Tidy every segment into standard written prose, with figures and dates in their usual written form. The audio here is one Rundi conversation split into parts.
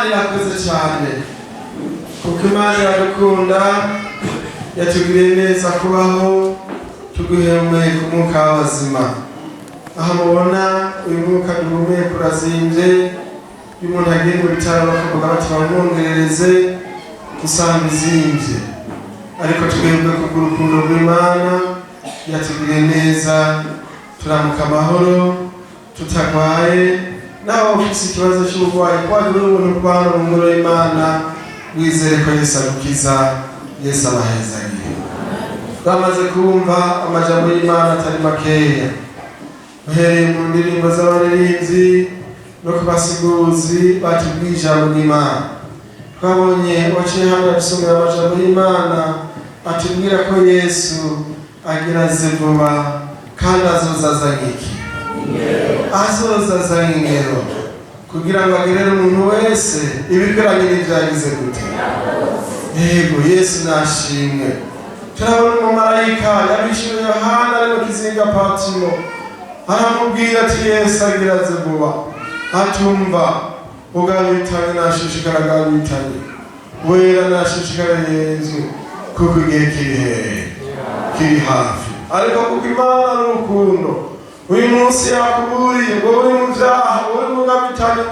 Imana irakoze cyane kuko Imana iradukunda yatugiriye neza kubaho tuguhumeka umwuka w'abazima. Aha mubona uyu mwuka duhumeka urazimbye, iyo umuntu agiye mu bitaro bakavuga bati bamwongerereze usanga izimbye, ariko twebwe kubw'urukundo rw'Imana yatugiriye neza turamuka amahoro tutagwaye. Nawe ufite ikibazo cy'uburwayi kwagira ubuntu bw'Imana mu ngoro y'Imana, wizere ko Yesu agukiza, Yesu abahezagiye. Twamaze kumva amajambo y'Imana atari makeya, uhereye mu ndirimbo z'abaririmbyi no ku basiguzi batubwiye ijambo ry'Imana. Twabonye waciye hano dusomera amajambo y'Imana atubwira ko Yesu agira aze vuba kandi azoza azanye iki? Azoza azanye ingero kugira ngo agerere umuntu wese ibikwiranye n'ivyo yagize gute. Yego, Yesu nashimwe. Turabona umumarayika yabishyuye Yohana ari mu kizinga Patimo, aramubwira ati Yesu agira aze vuba. Atumva ugabitanye nashishikara gabitanye, wera nashishikara yenzwe kuko igihe kiri hafi. Ariko kuko Imana n'urukundo, uyu munsi yakuburiye ngo uri mu byaha, uri mu gabitanye,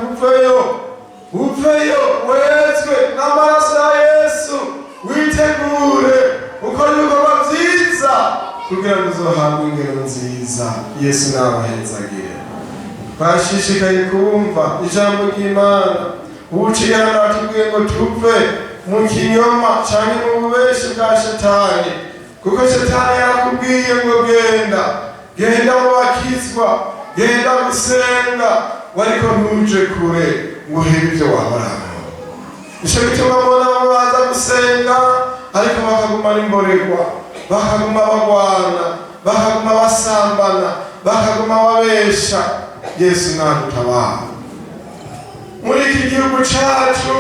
upfeyo wezwe n'amaraso ya Yesu, witegure ukora ibikorwa byiza kugira ngo uzohabwe ingero nziza. Yesu nabahezagire. Bashishikaye kumva ijambo ry'Imana, uciye hano atubwiye ngo tuve mu kinyoma cyane mu bubeshi bwa Shetani, kuko Shetani yarakubwiye ngo genda mu bakizwa, genda gusenga, wariko ntuje kure ngo uhebe ibyo wahoraho. Nico gituma mbona baza gusenga ariko bakaguma imboregwa, bakaguma bagwana, bakaguma basambana, bakaguma babesha. Yesu nadutabara. Muri iki gihugu cyacu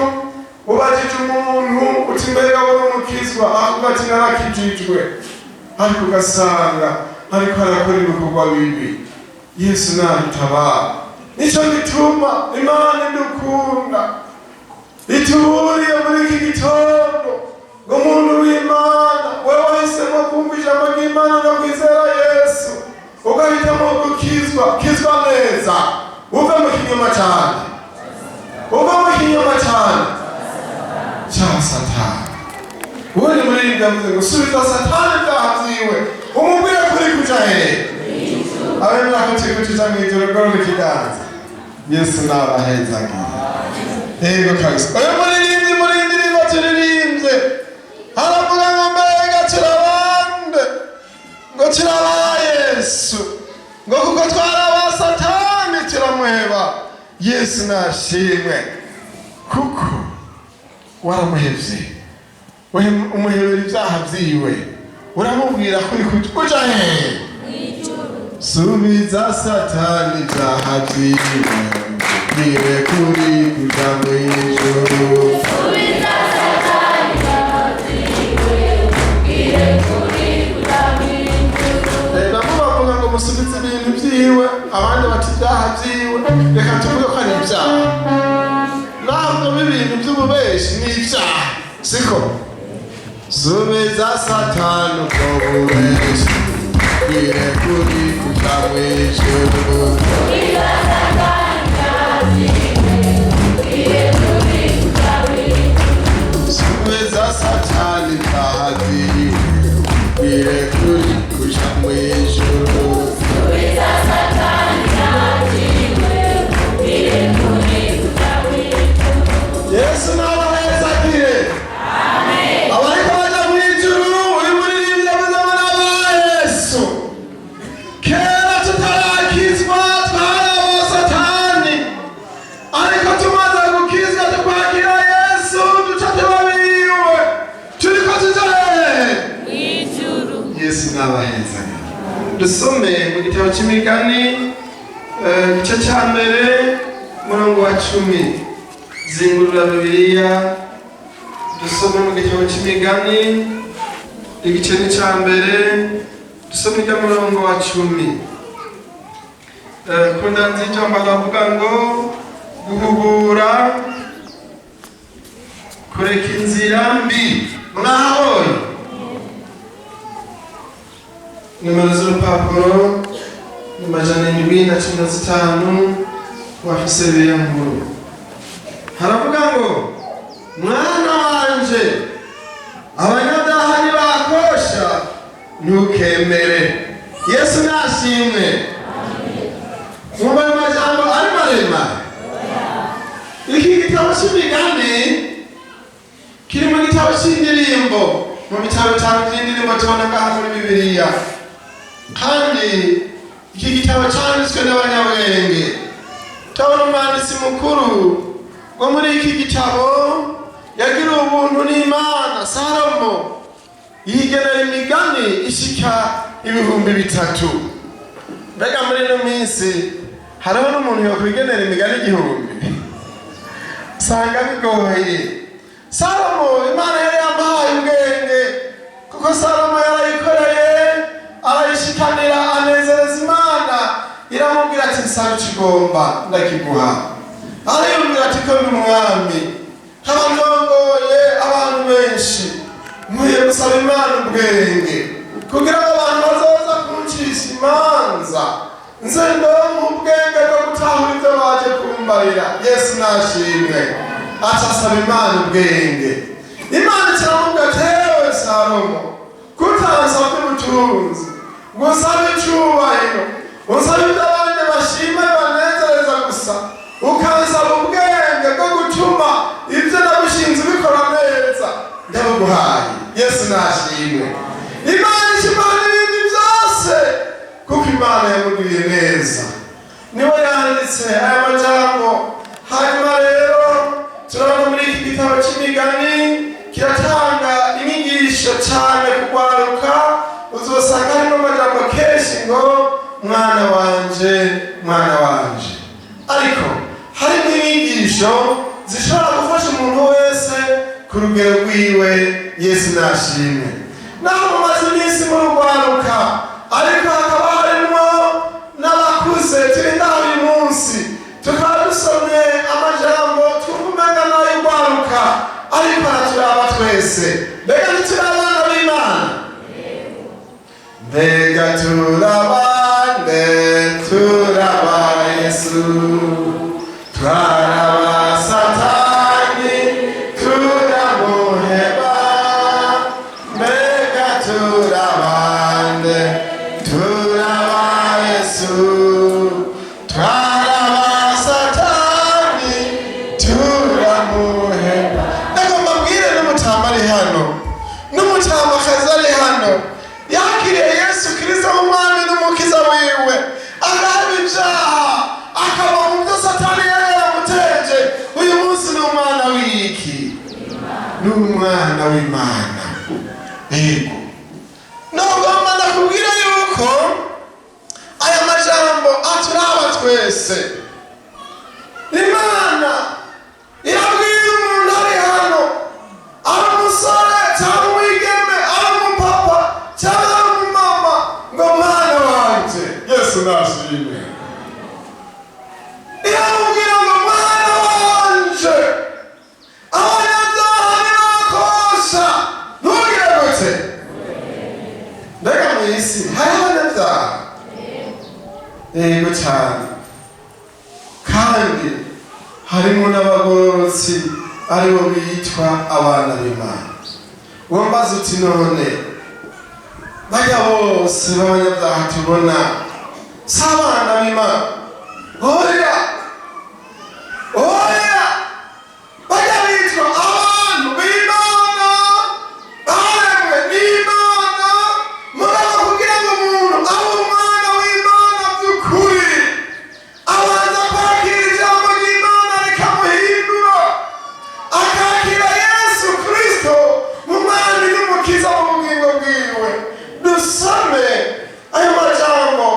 ubajije umuntu uti mbega wowe umukizwa, avuga ati narakijijwe, ariko ugasanga ariko arakora ibikorwa bibi. Yesu nadutabara. Nico gituma Imana idukunda ituburiye muri iki gitondo ngo umuntu w'Imana, wewe wahisemo kumva ijambo ry'Imana no kwizera Yesu, ugahitamo kizwa neza, uve mu kinyoma cyane, cya Satani. Ubundi muri ibi yavuze ngo subiza Satani ibyaha byiwe, umubwire kuri kuja hehe. Abemera ko turi kuja mw'ijuru gorora ikiganza. Yesu nabahezagiye. Yego kabisa. Oyo muririmbyi muri indirimbo turirimbye aravuga ngo mbega turabande, ngo turaba Yesu, ngo kuko twaraba Satani turamuheba. Yesu nashimwe kuko waramuhevye, umuhebera ibyaha byiwe, uramubwira kuri kuja hehe. Subiza Satani ibyaha byiwe, bwire kuri kuja mw'ijuru. Subiza Satani ibyaha byiwe, bwire kuri kuja mw'ijuru. Nabo bavuga ngo musubize ibintu byiwe, abandi bati ibyaha byiwe. Reka tuvuge ko ari ibyaha, ntabwo ibintu by'ububeshi ni ibyaha, siko? Subiza Satani ubwo bubeshi, bwire kuri kuja mw'ijuru. Subiza Satani ibyaha byiwe, bwire kuri kuja mw'ijuru. Subiza Satani ibyaha byiwe, bwire kuri kuja mw'ijuru. Subiza Satani ibyaha byiwe, bwire kuri kuja mw'ijuru. Yesu nabahezagire. Amen. Abariko baja mw'ijuru, uyu muririmbyi yavuze ngo naba Yesu. Kera tutarakizwa twaraba Satani, ariko tumaze gukizwa tukwakira Yesu, duca tuba biwe, turiko tuja mw'ijuru. Yesu nabahezagire. Dusome mu gitabo cy'Imigani igice cya mbere umurongo wa 10. Zingurura Bibiliya dusome mu gitabo cy'Imigani igice cya mbere dusome umurongo wa 10. Kunda nzijambo bavuga ngo guhugura kureka inzira mbi. Mwahabonye nimero z'urupapuro ni 715 wafise biya nkuru. Haravuga ngo mwana wanje abanyabyaha nibakosha ntukemere. Yesu nashimwe. Mwumva ayo majambo ari maremare. Iki gitabo cy'imigani kiri mu gitabo cy'indirimbo, mu bitabo bitanu by'indirimbo tubona ngaha muri Bibiliya. Kandi iki gitabo cyanditswe n'abanyabwenge. Tubona umwanditsi mukuru wo muri iki gitabo yagira ubuntu n'Imana, Salomo, yigenera imigani ishika 3,000. Mbega muri ino minsi hariho n'umuntu yakwigenera imigani 1,000? Sanga bigoye. Salomo Imana yari yamuhaye ubwenge, kuko Salomo yarayikoreye arayishikanira anezereza Imana. Iramubwira ati nsaba ikigomba ndakiguha. Arayumvira ati ko ndi umwami, nkaba ndongoye abantu benshi, nkwiye gusaba Imana ubwenge kugira ngo abantu bazoza kuncisha imanza nze ndonke ubwenge bwo gutahura ibyo baje kumbarira. Yesu nashimwe. Asaba Imana ubwenge. Imana iramubwira ati ewe Salomo, kutansaba ubutunzi, gusaba icyubahiro, usaba ibyo abandi bashima banezereza gusa, ukansaba ubwenge bwo gutuma ibyo nabushinze ubikora neza, ndabuguhaye. Yesu nashimwe. Imana ishimana ibindi byose kuko Imana yamugiriye neza. Niwe yanditse aya majambo. Hanyuma rero turabona muri iki gitabo cy'imigani kiratanga inyigisho cyane kugwaruka. Uzosanga harimo amajambo kenshi ngo mwana wanje, mwana wanje. Ariko harimo inyigisho zishobora gufasha umuntu wese ku rugero rwiwe. Yesu nashimwe. Naho mumaze iminsi mu rugwaruka, ariko hakaba harimo n'abakuze turi ndaho uyu munsi, tukaba dusomye amajambo twumva n'ay'urwaruka, ariko araturaba twese. Mbega ntituri abana b'Imana? Mbega turabande, turaba Yesu, turaba Satani, turamuheba. Mbega turabande, turaba Yesu, turaba Satani, turamuheba. Ndagomba mbwire n'umutama ari hano, n'umutamakazi ari hano, yakiriye Yesu Kristo umwami n'umukiza wiwe, agaheba ibyaha, akaba mu byo Satani yari yamuteje. Uyu munsi ni umwana w'iki? Ni umwana w'Imana. Yego. Nogomba ndakubwira yuko aya majambo aturaba twese. Imana irabwira umuntu ari hano, ari umusore cyangwa umwigeme, ari umupapa cyangwa ari umumama, ngo mwana wanje. Yesu nashimwe. Iramubwira ngo mwana wanje, abanyabyaha nibakosha ntugire gute. Mbega mu isi hariho abanyabyaha? Yego cyane. Kandi harimo n'abagororotsi aribo bitwa abana b'Imana. Wambaza uti none bajya bose b'abanyabyaha tubona si abana b'Imana? Oya, oya, bajya bitwa abantu b'Imana, baremwe n'Imana. Mugabo kugira ngo umuntu abe umwana w'Imana by'ukuri, abanza kwakira ijambo ry'Imana rikamuhindura, akakira Yesu Kristo umwami n'umukiza w'ubugingo bwiwe. Dusome ayo majambo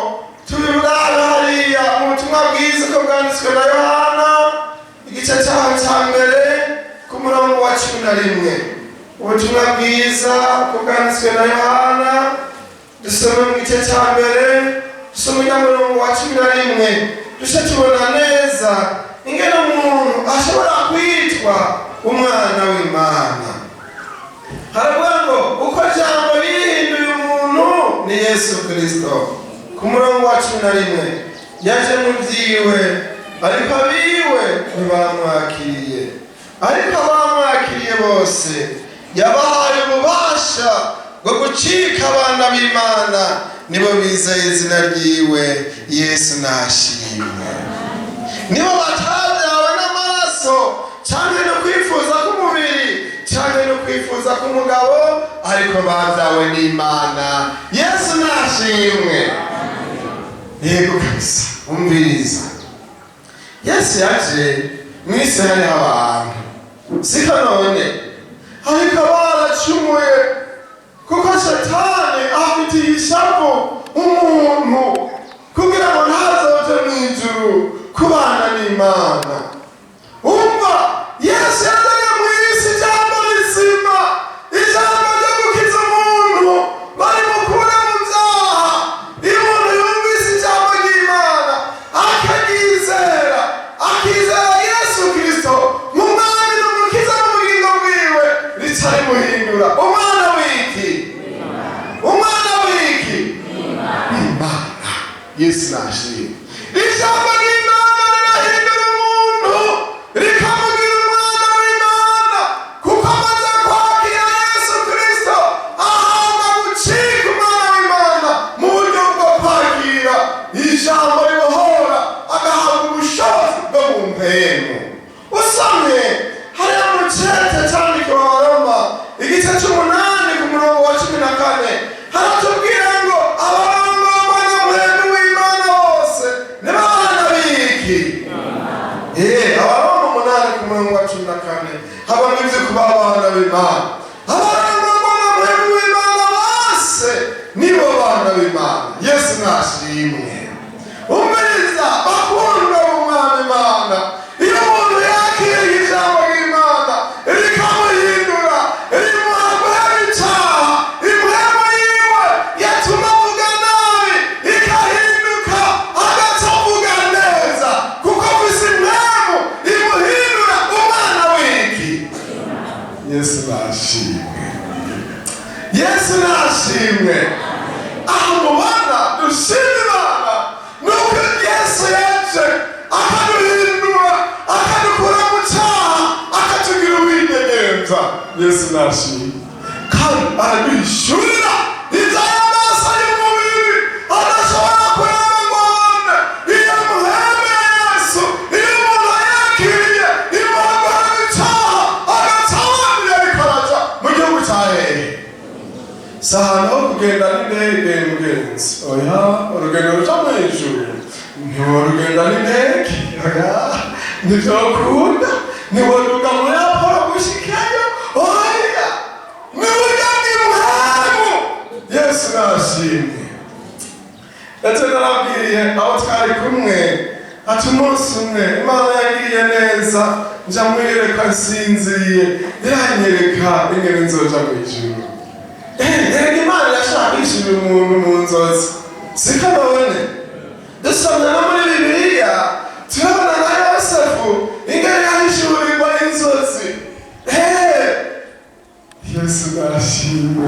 tubibwira hariya mu butumwa bwiza ko bwanditswe na Yohana, igice cyaho cya mbere ku murongo wa 11. Ubutumwa bwiza ko bwanditswe na Yohana, dusome mu gice cya mbere, dusome mu murongo wa 11. Dushe tubona neza ingene umuntu ashobora kwitwa umwana w'Imana. Haravuga ngo uko jambo yihinduye umuntu ni Yesu Kristo. Ku murongo wa 11 yaje mu vyiwe ariko abiwe ntibamwakiriye, ariko abamwakiriye bose yabahaye ububasha bwo gucika abana b'Imana, nibo bizeye izina ryiwe. Yesu nashimwe. Nibo batabyawe n'amaraso cyangwa no kwifuza k'umubiri cyangwa no kwifuza k'umugabo, ariko babyawe n'Imana. Yesu nashimwe. Yego kabisa. Umviriza, Yesu yaje mw'isi hariho abantu, siko none ariko baracumuye, kuko Satani afitiye ishavu umuntu kugira ngo ntazoje mw'ijuru kubana n'Imana. Umva, Yesu yazanye mw'isi ijambo rizima, ijambo ryo gukiza umuntu bari mukure mu byaha. Iyo umuntu yumvise ijambo ry'Imana akaryizera, akizera Yesu Kristo nk'umwami n'umukiza n'ubugingo bwiwe, rica rimuhindura umwana w'iki? Umwana w'iki? Imana. Yesu nashimwe. Ijambo ry'Imana rirahindura umuntu rikamugira umwana w'Imana, kuko amaze kwakira Yesu Kristo ahabwa gucika umwana w'Imana mu buryo bwo kwakira ijambo ribohora, agahabwa ubushobozi bwo mu mpemu. Usomye hariya mu cete cyandikwa Abaroma igice 8 ku murongo wa 14 haratubwira ngo abarongorwa n'umuhemu w'Imana bose ni bana b'iki? Abaroma 8 ku murongo wa 14 habamo ibyo kuba abana b'Imana. Abarongorwa n'umuhemu w'Imana bose nibo bana b'Imana. Yesu nashimwe. Umviriza bakundwa b'umwana Imana, iyo umuntu yakiriye ijambo ry'Imana rikamuhindura, rimuha icyaha, impwemu yiwe yatuma avuga nabi ikahinduka agaca avuga neza, kuko afise impwemu imuhindura umwana w'iki? Yesu nashimwe. Yesu nashimwe. Aho mubona dushima Imana nuko Yesu yaje akaduhindura, akadukura mu cyaha, akatugira uwinyegenza. Yesu nashimwe. Kandi araduhishurira iby'amaso y'umubiri adashobora kureba ngo abone. Iyo muheme Yesu, iyo umuntu yakiriye imana y'icyaha agaca abandi yarikaraja mu gihugu cya hehe? Si ahantu ho kugenda n'indege mugenzi, oya, urugendo ruca mu ijuru ntiworugenda n'indege, oya, ntivyokunda, ntiwoduga muri Apolo gushikayo, oya, ni burya bw'Imana. Yesu nashimwe. Ndetse narabwiye abo twari kumwe ati umunsi umwe Imana yagiriye neza, nja mwiyereka nsinziye, iranyereka ingene nzoja mw'ijuru. Imana irashaka kwishimira umuntu mu nzozi, siko none dusomye no muri Bibiliya turabona na Yosefu ingene yahishurirwa inzozi. Yesu nashimwe.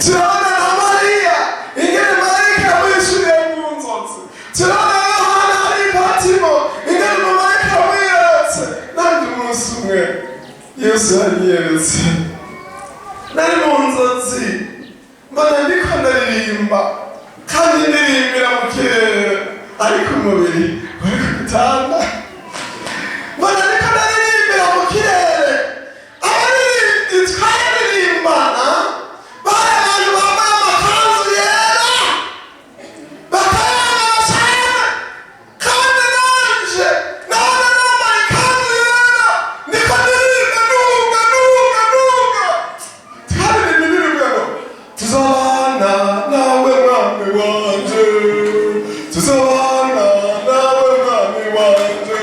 Turabona na Mariya ingene marayika yamwishuriye mu nzozi. Turabona na Yohana hari Patimo ingene marayika yamwiyeretse. Nanjye umunsi umwe Yesu yanyeretse, nari mu nzozi mbona ndiko ndaririmba, kandi ndirimbira mu kirere, ariko umubiri wari ku gitanda. Mbona ndiko ndaririmbira mu kirere, abaririmbyi twaririmbana bari abantu bambaye amakanzu yera bakayambaza cyane, kandi nanje nabona nambaye ikanzu yera ndiko ndirimba nuga twaririmba indirimbo ngo tuzabana nawe mwami wanje, tuzabana nawe mwami wanje,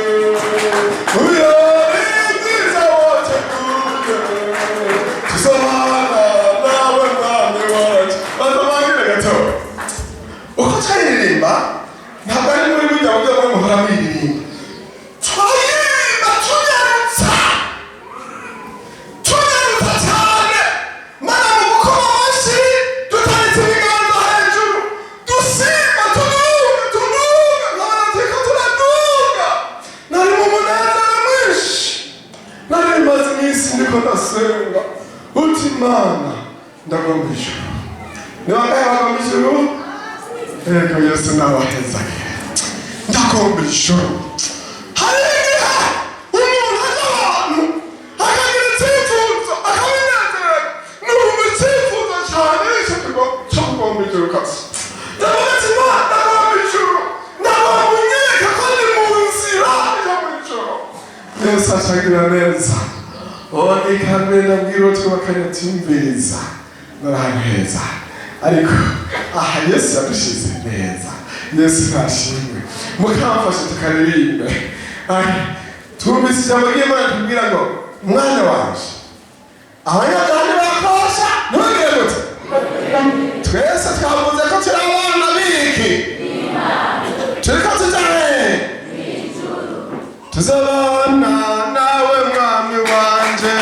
iminsi ndiko ndasenga uti Imana ndagomba ijuru. Ni bangahe bagomba ijuru? Ego Yesu nabaheza. Ndagomba ijuru. Hari igihe umuntu aja abantu akagira icyifuzo akabinezererwa numva icyifuzo cyane cyo kugomba ijuru kasi. Ndavuga ati Imana ndagomba ijuru. Ndagomba unyereka ko ndi mu nzira ija mu ijuru. Yesu acagira neza. Oni kamwe nabwira twakanyatiyumviriza n'ahantu heza. Ariko aha Yesu yadushize neza. Yesu ntashimwe. Mukamfasha tukaririmbe. Tumvise ijambo ry'Imana tubwira ngo mwana wanje abanyabyaha bakosha ntugire gute. Twese twavuze ko turi abana b'iki? Turiko tujane tuzabana nawe mwami wanje,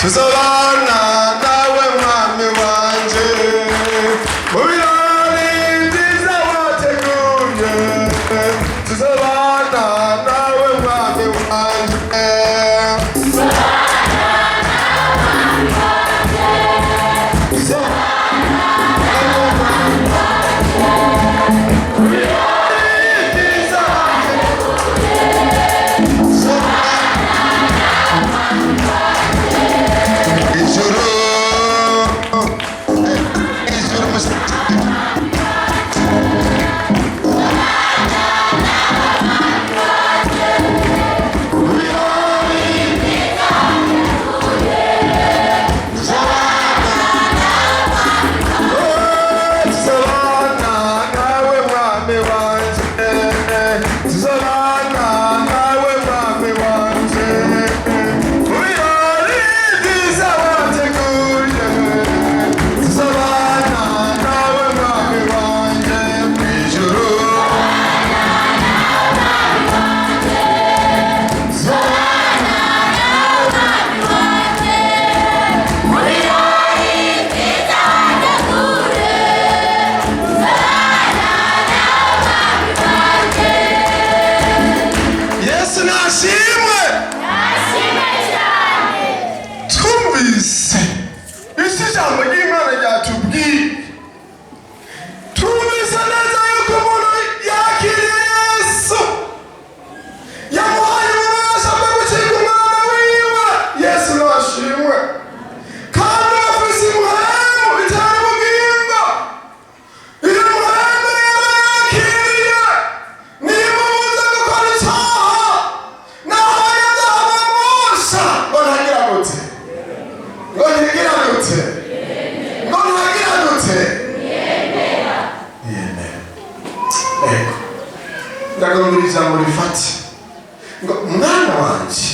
tuzabana nawe mwami wanje, mu birori byiza wateguye, tuzabana nawe mwami wanje, tuzabana nawe mwami wanje, tuzabana nawe mwami wanje, mu birori byiza wateguye. Ndagomba ijambo rifati ngo mwana wanje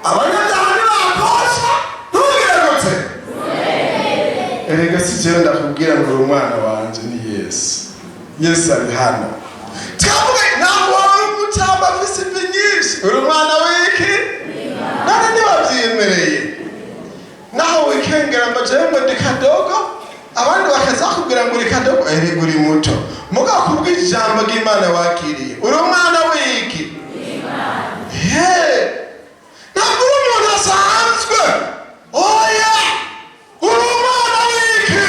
abanyabyaha ntibakosha ntugire gute. Erega si jewe ndakubwira ngo uri umwana wanje ni Yesu. Yesu ari hano. Twavuge ntabwo wari umucamba afise imvi nyinshi. Uri umwana w'iki? None ntibavyiyemereye. Naho wikengera ngo jewe ngo ndi kadogo abandi bakazakubwira ngo uri kadogo. Erega uri muto. Mugakubwira ijambo ry'Imana wakiriye. Uri umwana w'iki? Ntabwo uri umuntu asanzwe. Oya! Uri umwana w'iki?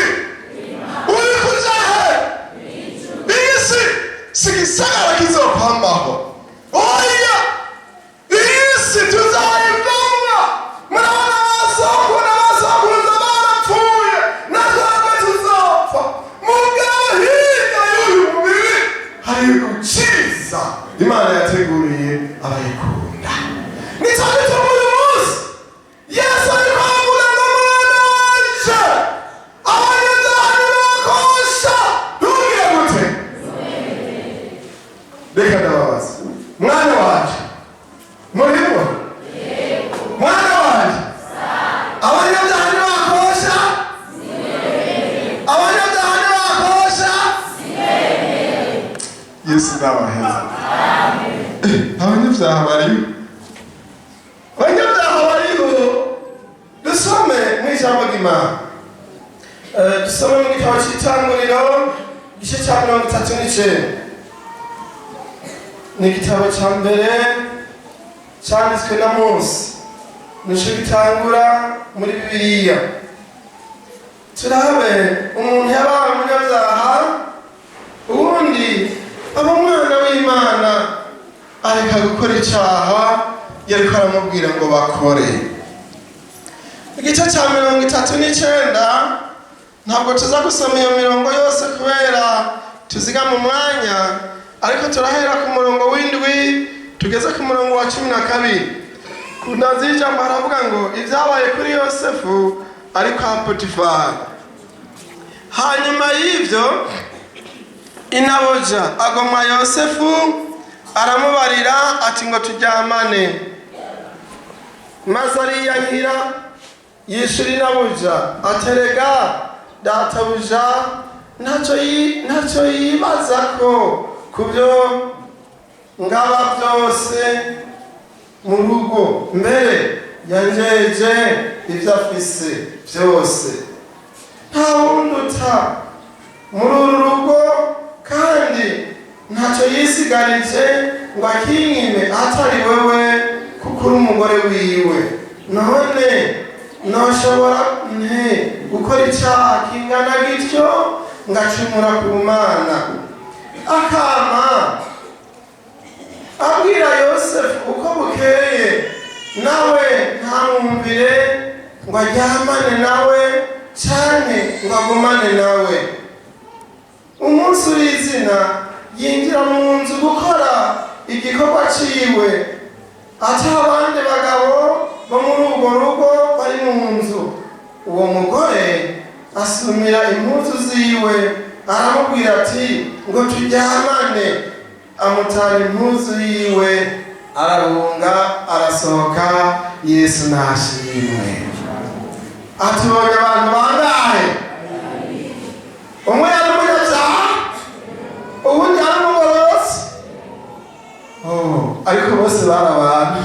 Uri kuja he? Isi si igisagara kizokwamaho. Oya! Isi tuzayivamwa. Murabona abasokuru n'abasokuruza barapfuye. Natwe tuzopfa. Mugabo hirya y'uyu mubiri hari gukiza Imana yateguriye abayikunda. Nicyo gituma uyu munsi Yesu ari kwambura ngo mwana wanje abanyabyaha ntibakosha ntugire gute. Reka ndababaza mwana wanje murimo? Mwana wanje abanyabyaha ntibakosha? Abanyabyaha ntibakosha? Yesu ndabaheza. Abanyabyaha bariho. Abanyabyaha bariho. Dusome mu ijambo ry'Imana. Dusome mu gitabo cy'Itanguriro igice cya 39. Ni igitabo cya mbere cyanditswe na Mose. nico gitangura muri Bibiliya. Turabe umuntu yabaye umunyabyaha, ubundi aba umwana w'Imana areka gukora icyaha yariko aramubwira ngo bakore. Igice cya 39 ntabwo tuza gusoma iyo mirongo yose kubera tuziga mu mwanya, ariko turahera ku murongo w'indwi tugeze ku murongo wa 12. Kundazi ijambo haravuga ngo ibyabaye kuri Yosefu ariko Potifari. Hanyuma y'ivyo inaboja agomwa Yosefu aramubarira ati ngo turyamane, maze ariyahira yishura inabuja aterega databuja ntacyo yibaza ko kubyo ngaba byose mu rugo, mbere yanjeje ibyo afise byose, nta wundi uta muri uru rugo, kandi ntacyo yisigarije ngo akinyime atari wewe kuko uri umugore wiwe. None noshobora gukora icyaha kingana gityo ngacumura ku Mana? Akama abwira Yosefu uko bukeye nawe ntamwumvire ngo aryamane nawe cyane ngo agumane nawe. Umunsi w'izina yinjira mu nzu gukora igikorwa ciwe, ati abandi bagabo bo muri urwo rugo bari mu nzu. Uwo mugore asumira impuzu ziwe aramubwira ati ngo turyamane, amutara impuzu yiwe ararunga arasohoka. Yesu nashimwe. Atubonye abantu bangahe? Umwe yari umunyabyaha, ubundi ari umugorozi. Ariko bose bari abantu,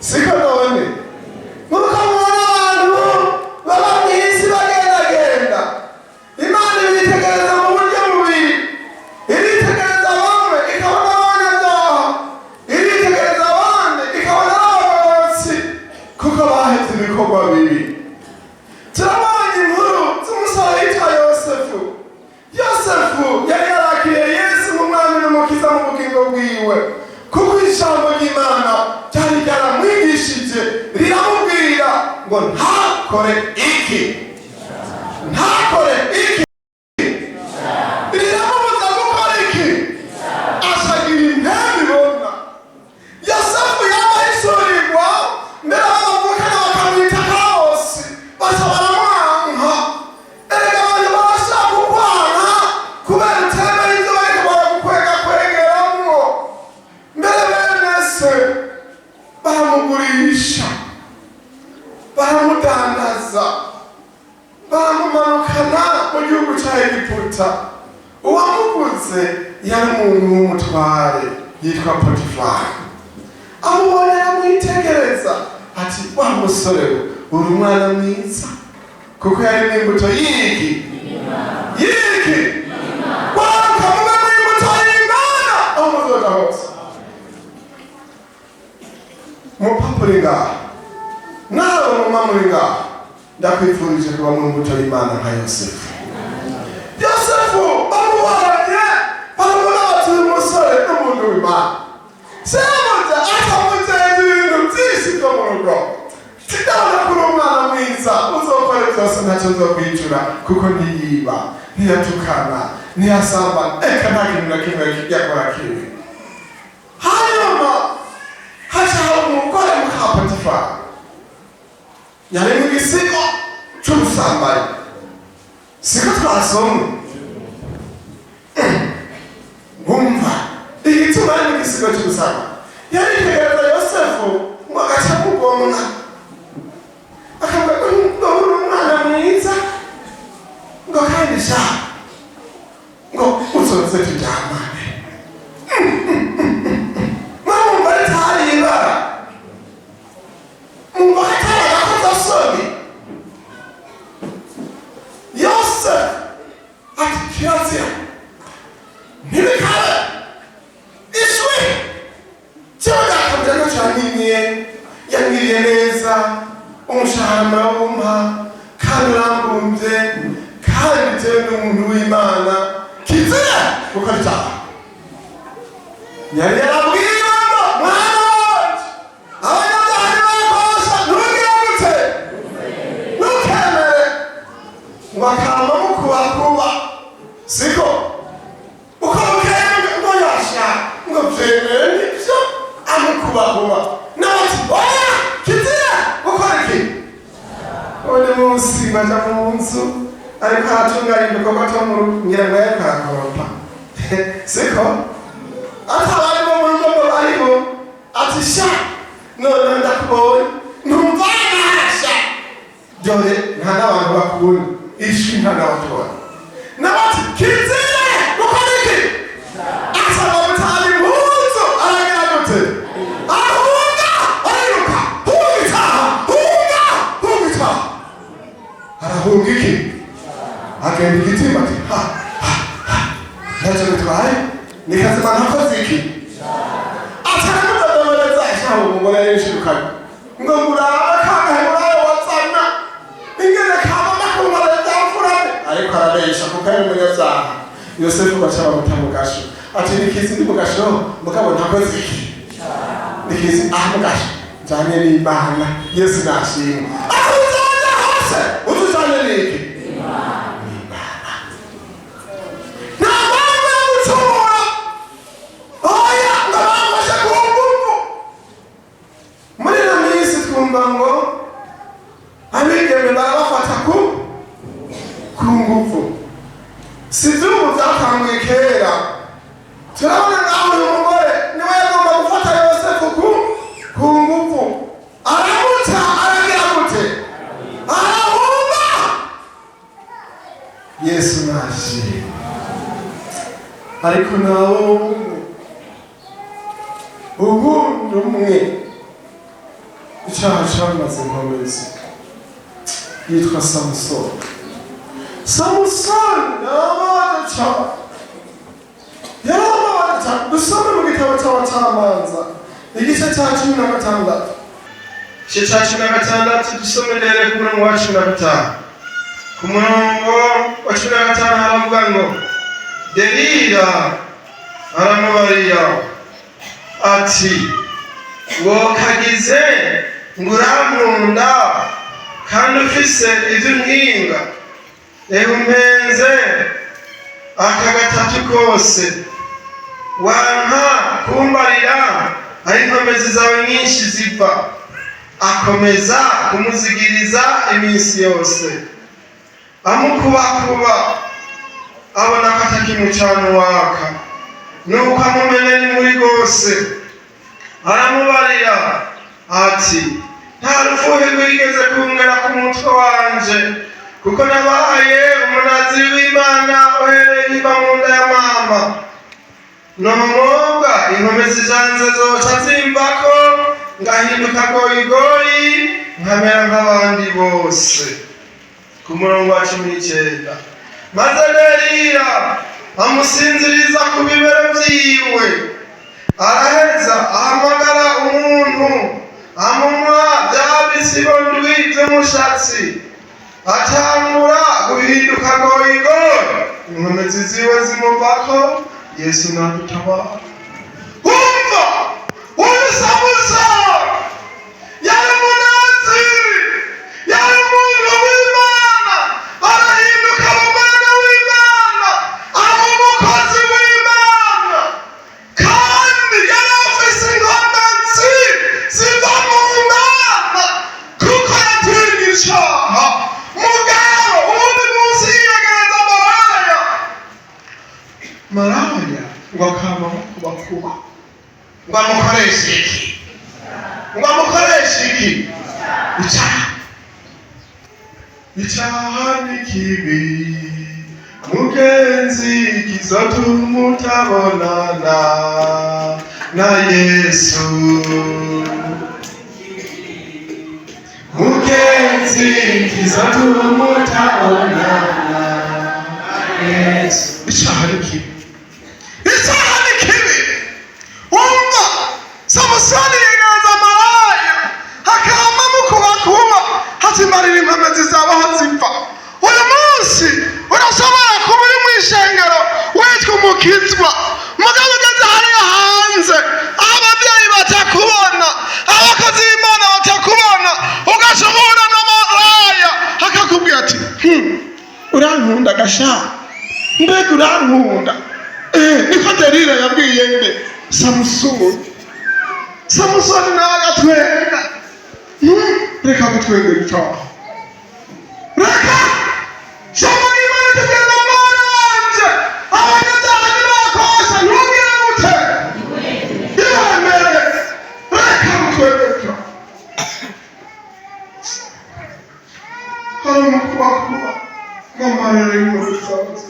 siko none? Nuko mubona abantu baba mw'isi bagendagenda, Imana ibitegereza mu buryo bubiri. Iritegereza bamwe ikabona abanyabyaha, iritegereza abandi ikabona abagororotsi, kuko bahetse ibikorwa bibi. Turabonye inkuru z'umusore yitwa Yosefu. Yosefu yari yarakiriye Yesu nk'umwami n'umukiza mu bugingo bwiwe, kuko ijambo ry'Imana ryari ryaramwigishije riramubwira ngo ntakore iki, ntakore iki, riramubuza gukora iki, asagira impembe ibona. Yosefu yabahishurirwa mbere abavukana bakamwita Kaosi, basa baramwanka. Erega abantu barashaka kukwana kubera utemera ibyo bariko baragukwegeramwo. Mbere bene se baramugurisha, baramudandaza, baramumanukana mu gihugu cya Egiputa. Uwamuguze yari umuntu w'umutware yitwa Potifari. Amubonye aramwitegereza ati wa musore uri umwana mwiza, kuko yari n'imbuto y'iki waruka mube mu imbuto y'Imana aho muzoja hose. Umupapa uri ngaha, nawe umumama uri ngaha, ndakwifurije kuba mu imbuto y'Imana nka Yosefu. Yosefu bamubonye baramubona bati uyu musore n'umuntu w'Imana. Semuja akamuteza ibintu byinshi byo mu rugo. Tidabona kuri umwana mwiza, uzokora byose ntacyo nzokwicura, kuko ntiyiba, ntiyatukana, ntiyasambana, eka nta kintu na kimwe yakora kibi. Hanyuma hacaho umugore muka Potifari, yari mu gisigo c'ubusambanyi, siko twasomwe. Bumva igituma ari mu gisigo c'ubusambanyi, yaritegereza Yosefu ngo agaca mugomwa, akavuga ngo uri umwana mwiza, ngo kandi sha ngo uzoze turyamane. Mwumva ritari ibara, mwumva hatari agakozasoni. Yosefu ati kirazira ntibikare ishwi kibaga akabuja no canimye yangiriye neza, umushahara wumpa kandi urambumbye kandi bitewe n'umuntu w'Imana kizira gukora icyaha. Yari yarabwiye ngo mwana wanje abanyabyaha nibakosha ntugire gute ntukemere ngo akama mukubakuba siko uko mukemere ngo yasha ngo vyemere nivyo amukubakuba nabati oya kizira gukora iki. Undi munsi baja mu nzu ariko aratunganya ibikorwa vyo mu rugo ngira ngo yariko arakoropa siko atabari bo mu rugo ngo bariho ati sha none ndakubonye ntumva nahasha dore nta n'abantu bakubona ijwi nta n'abatubona nabati kizira gukora iki asaba gutanga impuzu aragira gute arahunga ariruka hunga itaha hunga itaha arahunga iki agenda igitima ati ntacyo bitwaye nikazima ntakoze iki ataramudodobereza ashaho umugore yishirukanye ngo muraba kangahe murabe watsana ingene kaba makumara byamfurane ariko arabesha kuko ari umunyabyaha. Yosefu baca bamuta mu gasho ati nikizi ndi mu gasho mugabo ntakoze iki nikizi mugasho njanye n'Imana Yesu nashimwe aho uzajya hose uzujanye n'iki ngo abigeme barabafata ku nguvu. Si vy'ubu vyatanguye kera. Turabona ngaho uyu mugore niwe yagomba gufata Yosefu ku nguvu. Aramuta aragira gute? Arahunga. Yesu nashimwe. Ariko nawo ubundi umwe icyaha cyamaze inkomezi yitwa Samusoni. Samusoni yarababaye cyane. Dusome mu gitabo cy'Abacamanza igice cya 16. Igice cya 16 dusome rero ku murongo wa 15. Ku murongo wa 15 haravuga ngo Delila aramubarira ati wokagize nguramunda kandi ufise ivy'umpinga umpenze aka gatatu kose wanka kumbarira aho inkomezi zawe nyinshi ziva. Akomeza kumuzigiriza iminsi yose amukubakuba abona ko atakimucana waka nuko amumenya ni muri rwose. Aramubarira ati nta rufuhe rwigeze kungera ku mutwe wanje kuko nabaye umunaziri w'Imana uhereye iva mu nda ya mama. Nomwobwa inkomezi zanje zoca zimbako ngahinduka goyigoyi nkamera nk'abandi bose. Ku murongo wa 19 maze Delila amusinziriza ku bibero vyiwe araheza ahamagara umuntu amumwa bya bisibo ndwi vy'umushatsi atangura guhinduka goyigoyi inkomezi ziwe zimuvako. Yesu nadutabara. Umva uyu Samusoni yari munaziri yari umuntu w'Imana arahinduka umwana w'Imana aba umukozi w'Imana kandi yari afise inkomezi ziva mu Mana kuko yatinye icaha. Mugabo ubundi munsi yiyegereza maraya ngo akama mukubakuba ngo amukoreshe iki icyaha ni kibi mugenzi kizotuma utabonana na Yesu. Mugenzi kizotuma utabonana na Yesu. Icyaha ni kibi. Samusoni yegereza maraya tumarira inkomezi zabaho zipfa. Uyu munsi urashobora kuba uri mu ishengero witwa umukizwa, mugabo ugeze hariya hanze aho ababyeyi batakubona, abakozi b'Imana batakubona, ugashobora n'amaraya akakubwira ati urankunda gasha, mbega urankunda. Niko Delila yabwiye nde Samusoni nawe agatwenga. Reka gutwenga icyaha, reka shamara Imana tugenda mwana wanje abanyabyaha nibakosa ntugire gute yemere, reka gutwenga icyaha. hari umukubakuba n'amarere y'umubizabuzi.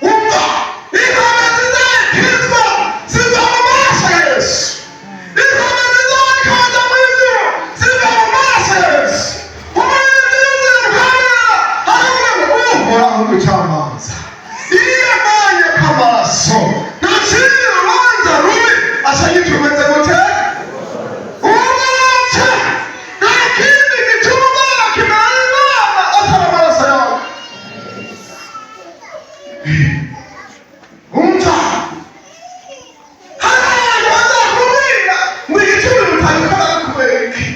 Umva inkomezi z'abakizwa ziva mu maraso ya Yesu. Inkomezi z'abakaza mu ijuru ziva mu maraso ya Yesu. Umurinzi yuzuye rukamera haravuga ngo uhoraho umucamanza iyo yamanye kw'amaraso ntacira urubanza rubi asa yitumeze gute uwubatse. Nta kindi gituma umwana kimera Imana atari amaraso yawe. Umva hari abantu bazakubwira ngo igituma utabikora kubera iki,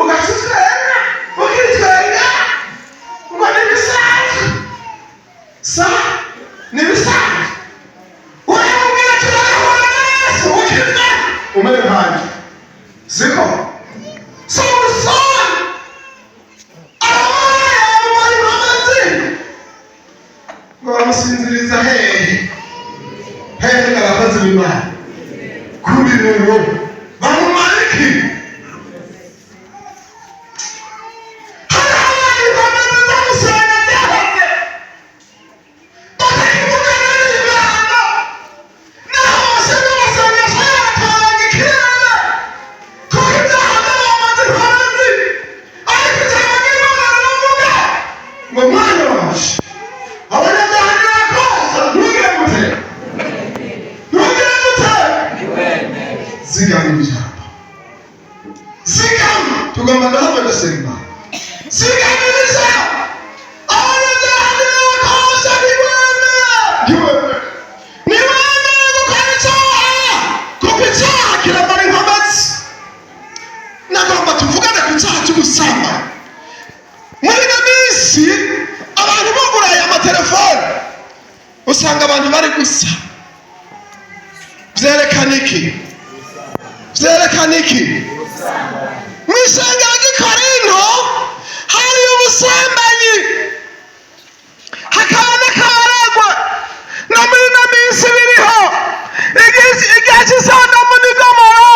ugasutwenga ukitwenga ngo ni ibisanzwe. Ni ibisanzwe. Urambwira turahura na Yesu ukizwe umere nkanjye, siko Samusoni arabaye amumara inkomezi ngo bamusinziriza hehe abakozi b'Imana ku bibero bamumara iki. hari inkomezi zamusanga zaheze bakayivugana n'ibanga naho basanga amasengesho yatanga ikirere kuko ibyaha by'abamaze inkomezi. Ariko ijambo ry'Imana riravuga ngo mwana waje abanyabyaha nibakosa ntugire gute zigama ijambo, zigama tugomba ndahava dusenga, zigama ijambo. Abanyabyaha nibakosa ntiwemere gukora icyaha kuko icyaha kiramara inkomezi. Nagomba tuvugane ku cyaha cy'ubusambanyi. Muri ino minsi abantu buguraye amatelefone usanga abantu bari gusa. Vyerekana iki? Mu ishengero ry'i Korinto hari ubusambanyi hakaba n'akabaragwa, no muri ino minsi biriho. Igihe cy'Isodomu n'i Gomora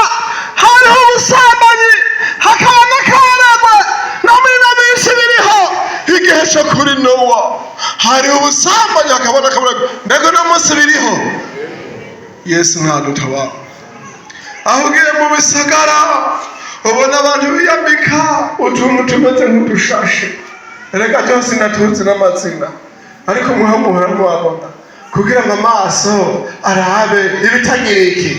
hariho ubusambanyi hakaba n'akabaragwa, no muri ino minsi biriho. Igihe cyo kuri Nowa hariho ubusambanyi hakaba n'akabaragwa, mbega uno munsi biriho. Yesu ntadutabara. Aho ugiye mu bisagara ubona abantu biyambika utuntu tumeze nk'udushashe, reka byose natuzi n'amazina, ariko muhora mubabona kugira ngo amaso arabe ibitagira iki.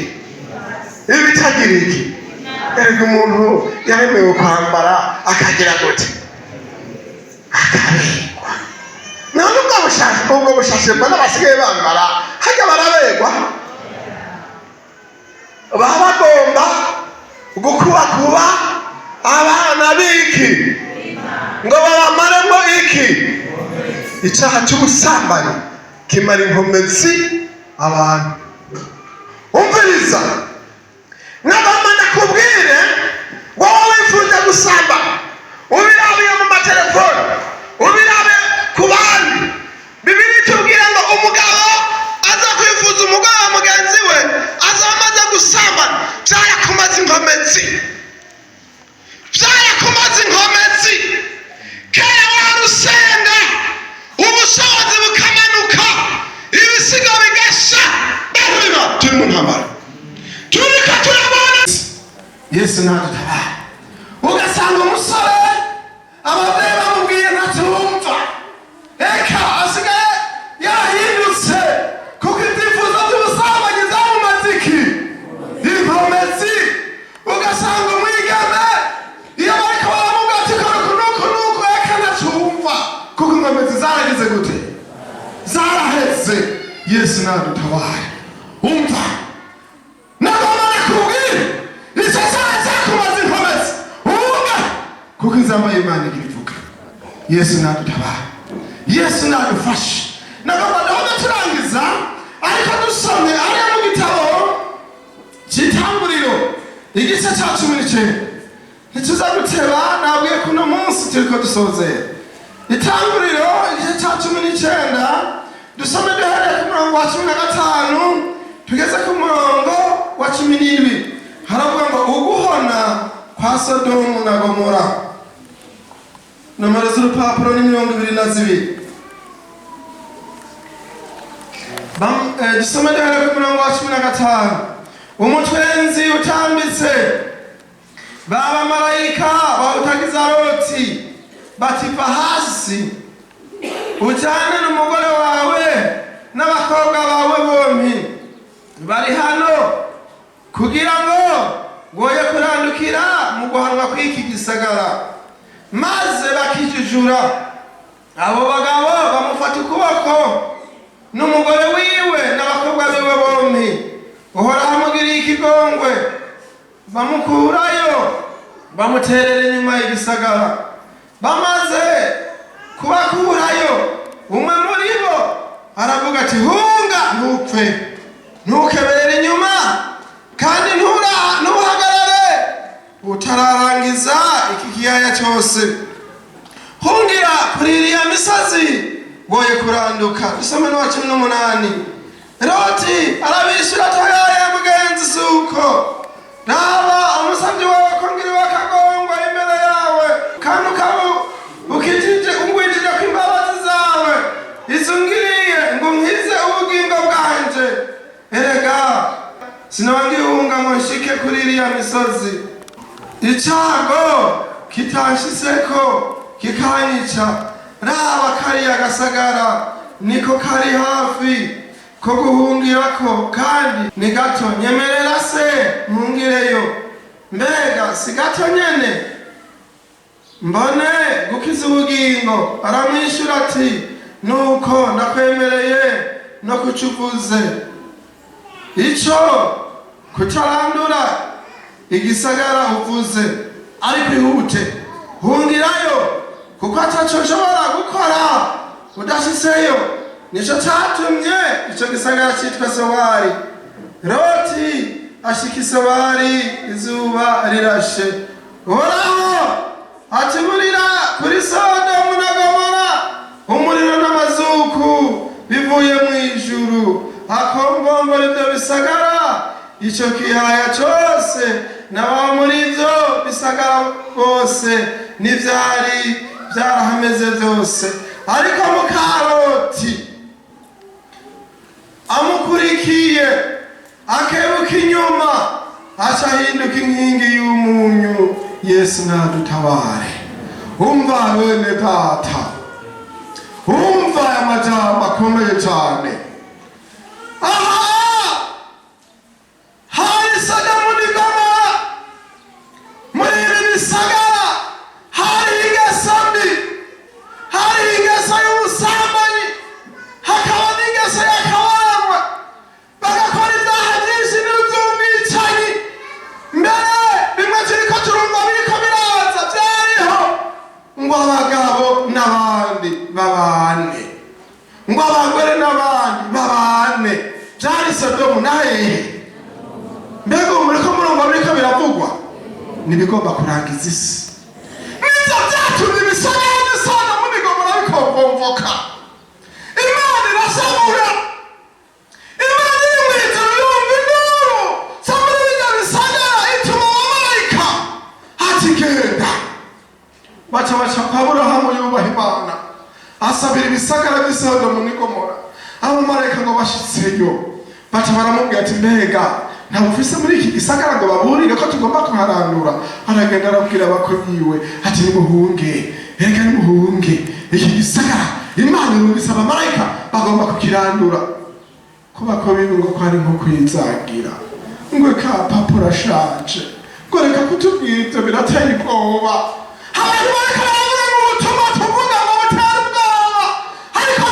Erega umuntu yaremewe kwambara akagira gute akabegwa. none ubwo bushashe mbona basigaye bambara hajya barabegwa. Baba bagomba gukubakuba abana b'iki ngo babamaremo iki. Icyaha cy'ubusambanyi kimara inkomezi abantu. Umviriza, nagomba ndakubwire wowe wifuza gusamba, ubirabiye mu matelefone, ubirabe ku bandi. Bibiliya itubwira ngo umugabo aza kwifuza umugore wa mugenzi we aza amaze gusambana, byarakumaze inkomezi. Kera warusenga ubushobozi bukamanuka, ibisigo bigasha. Turi mu ntambara, turiko turabona Yesu ntadutabara. Ugasanga umusore ababyeyi bamubwiye ntatumva, eka asigaye yarahindutse kuko ibyifuzo by'ubusambanyi zamumaze iki inkomezi. Ugasanga umwigeme iyo bari zagize gute? Zaraheze. Yesu nadutabare. Umva nagomba nakubwira icyo cyaha kumaze inkomezi umva kuko inzamba y'Imana ivuga. Yesu nadutabare, Yesu nadufashe. Nagomba turangiza ariko dusome ariya mu gitabo cy'Itanguriro igice cya 19. Ntituza guteba, nabwiye kuno munsi turiko dusozera Itanguriro igice cya 19. Dusome duhereye ku murongo wa 15 tugeze ku murongo wa 17. Haravuga ngo uguhona kwa Sodomu na Gomora. Nomero z'urupapuro ni 22. Dusome duhereye ku murongo wa 15. Umutwenzi utambitse b'abamarayika bawutagiza Loti bati va hasi ujyane n'umugore wawe n'abakobwa bawe bombi bari hano kugira ngo woye kurandukira mu guhanwa kw'iki gisagara. Maze bakijujura abo bagabo bamufata ukuboko n'umugore wiwe n'abakobwa biwe bombi, uhoraho amugiriye ikigongwe, bamukurayo bamuterera inyuma y'igisagara. Bamaze kubakurayo umwe muri bo aravuga ati hunga ntupfe, ntukebere inyuma kandi ntuhagarare utararangiza iki kiyaya cyose. Hungira kuri iriya misozi woye kuranduka. Dusome n'uwa 18. Loti arabishyura toyaye mugenzi suko raba umusabyi wawe kongera wakagongwa imbere yawe kandi ukijije ungwijije ku imbabazi zawe izungiriye ngo nkize ubugingo bwanje. Erega sinongihunga ngo nshike kuri iriya misozi, icyago kitanshiseko kikanyica. Raba kariya gasagara niko kari hafi ko guhungirako kandi ni gato. Nyemerera se mpungireyo, mbega si gato nyene mbone gukiza ubugingo. Aramwishyura ati nuko ndakwemereye no kucuvuze icyo kutarandura igisagara uvuze, ariko ihute hungirayo kuko ataco nshobora gukora udashiseyo. Nico cyatumye icyo gisagara cyitwa Sobari. Loti ashika i Sobari izuba rirashe. Uhoraho atiburira kuri Sodomu na Gomora umuriro n'amazuku bivuye mu ijuru, akombongora ibyo bisagara, icyo kiyaya cyose n'ababa muri ibyo bisagara bose n'ibyari byarahameze byose. Ariko Mukaroti amukurikiye akebuka inyuma aca ahinduka inkingi y'umunyu. Yesu nadutabare. Umva bene data, umva aya majambo akomeye cyane. Aha hari Sodomu na Gomora, muri ibi bisagara hari ingeso mbi, hari ingeso y'ubusambanyi, hakaba n'ingeso y'akabarabwa, bagakora ibyaha byinshi n'iby'ubwicanyi. Mbere bimwe turiko turumva biriko biraza byariho ngo abagabo n'abandi babane, ngo abagore n'abandi babane. Byari Sodomu na hehe? Mbega muriko murumva biriko biravugwa nibigomba kurangiza isi. Nivyo vyatumye ibisagara n'isana mu Gomora bikomvoka. Imana irasabura, Imana iri mw'ijuru yumva induru zo muri birya bisagara, ituma abamarayika ati genda. Baca kwa Aburahamu yubaha Imana, asabira ibisagara by'i Sodomu na Gomora. Abamarayika ngo bashitseyo baca baramubwira ati mbega ntabwo ufise muri iki gisagara ngo baburire ko tugomba kuharandura. Aragenda arabwira abakoziwe ati nimuhunge, reka nimuhunge, iki gisagara Imana irungitse abamarayika bagomba kukirandura. Kuba ko bibi ngo kwari nko kwizagira ngo ka papa urashaje, ngo reka kutubwira ibyo birateye ubwoba. Abantu bariko baravuga ngo ubutumwa tuvuga ngo butera ubwoba, ariko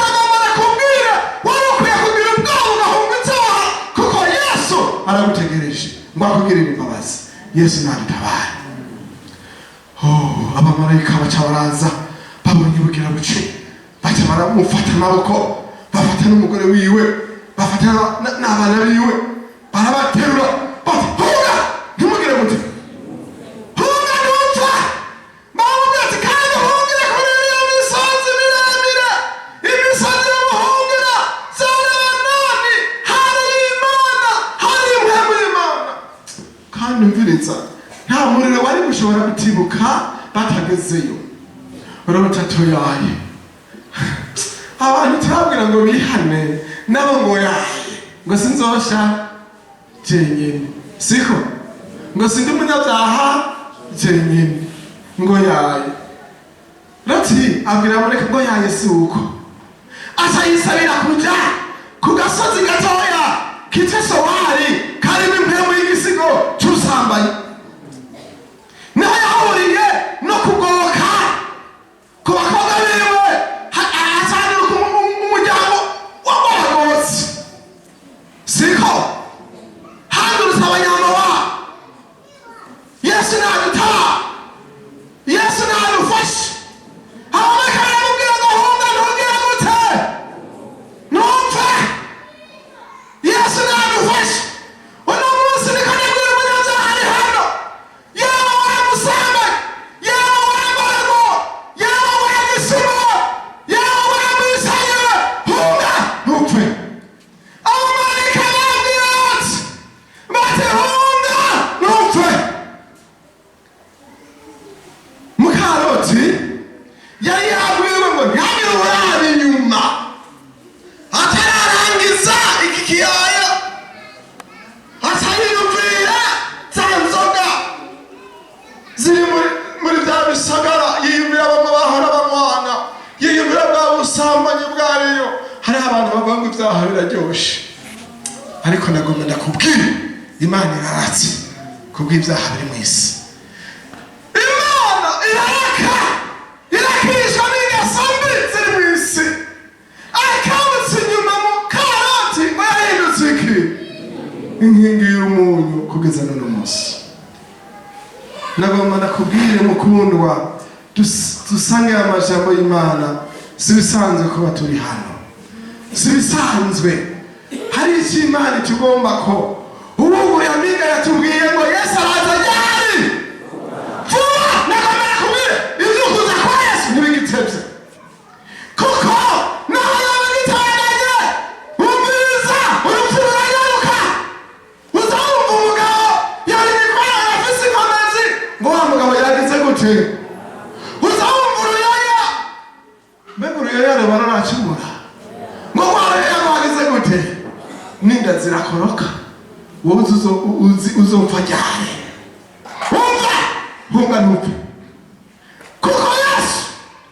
kugirira imbabazi. Yesu nadutabare. Abamarayika baca baraza babonye bugira buce, baca baramufata amaboko, bafata n'umugore wiwe, bafata n'abana biwe, barabaterura bati hunga ntimugire muti hunga ntupfa. Bamubwira ati kandi hungire kuri iyo misozi miremire, imisozi y'ubuhungiro z'abanani, hari Imana, hari impemu y'Imana. Kandi mviriza, nta muriro wari gushobora gutibuka batagezeyo. Urabutatu yaye abantu turabwira ngo bihane, nabo ngo yaye ngo sinzosha jenyine, siko ngo sindi umunyabyaha jenyine, ngo yaye. Rati abwira mureke ngo yaye si uko, aca yisabira kuja ku gasozi gatoya kitwa Sowari karimo impemu y'igisigo cy'ubusambanyi. Naho yahuriye no kugoboka ku bakobwa biwe, asanira umuryango w'abagotsi, siko hagurutse abanyamawa. Yesu naduta, Yesu nadufashe. Abamarayika baramubwira ngo hunga ntugire gute ntupfe. Yesu nadufashe. Uno munsi niko nabwira umunyabyaha ari hano, yaba waramusambanyi, yaba warambaramo, yaba waragisimo, yaba waramwisaye, hunga ntupfe. Abamarayika barabwira bati hunga ntupfe. Mukaroti yari yabwiwe ngo ntihagire uraba inyuma atararangiza iki kiyaya, atayiyumvira za nzoga ziri muri bya bisagara, yiyumvira bamwe bahora bamwana, yiyumvira bwa busambanyi bwariyo. Hariho abantu bavuga ngo ibyaha biraryoshe, ariko nagomba ndakubwira Imana iraratse kubw'ibyaha biri mu isi. Imana iraraka, irakisha n'ingeso mbi ziri mu isi. Akabutse inyuma mu karoti ngo yahindutse iki? Inkingi y'umunyu kugeza n'uno munsi. Nagomba ndakubwire mukundwa, dusange amajambo y'Imana. Si bisanzwe kuba turi hano, si bisanzwe. Hari icyo Imana itugomba ko. Ubu Yaminga yatubwiye ngo Yesu araza ryari? Vuba. Nagomba ndakubwire ibyo kuza kwa Yesu ntibigitebye, kuko naho yaba gitanganye umviriza urupfu ruragaruka. Uzamva umugabo yari mikorano afise inkomezi ngo wa mugabo yagize gute? Uzamva uruyoya, mbega uruyoya rubara racumura ngo wa ruyoya rwagize gute? N'inda zirakoroka, wowe uzopfa ryari? Umva, hunga ntupfe, kuko Yesu